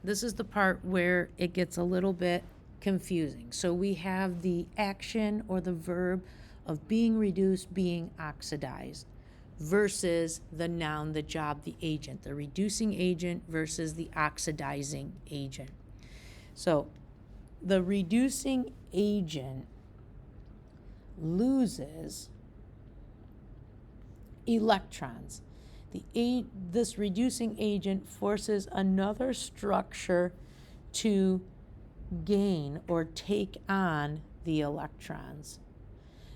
This is the part where it gets a little bit confusing. So we have the action or the verb of being reduced, being oxidized, versus the noun, the job, the agent, the reducing agent versus the oxidizing agent. So the reducing agent loses electrons. This reducing agent forces another structure to gain or take on the electrons.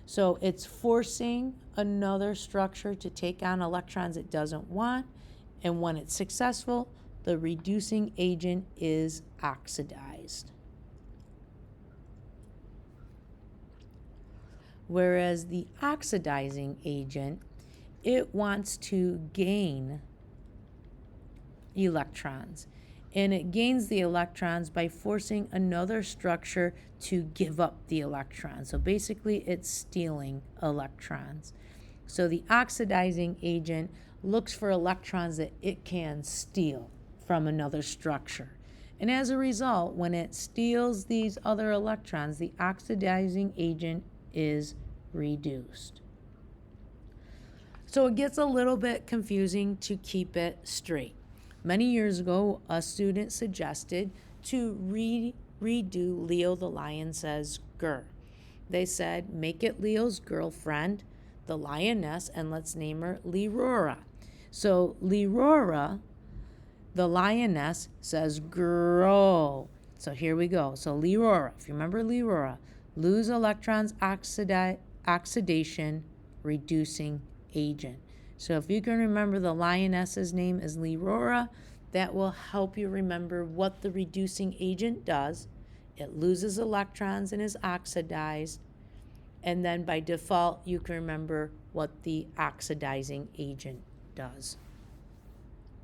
So it's forcing another structure to take on electrons it doesn't want, and when it's successful, the reducing agent is oxidized. Whereas the oxidizing agent, it wants to gain electrons. And it gains the electrons by forcing another structure to give up the electrons. So basically, it's stealing electrons. So the oxidizing agent looks for electrons that it can steal from another structure. And as a result, when it steals these other electrons, the oxidizing agent is reduced. So it gets a little bit confusing to keep it straight. Many years ago, a student suggested to redo Leo the Lion Says Grr. They said, make it Leo's girlfriend, the lioness, and let's name her Leorora. So Leorora, the lioness, says grow. So here we go. So Leorora, if you remember Leorora, lose electrons, oxidation, reducing agent. So if you can remember the lioness's name is Leorora, that will help you remember what the reducing agent does. It loses electrons and is oxidized. And then by default, you can remember what the oxidizing agent does.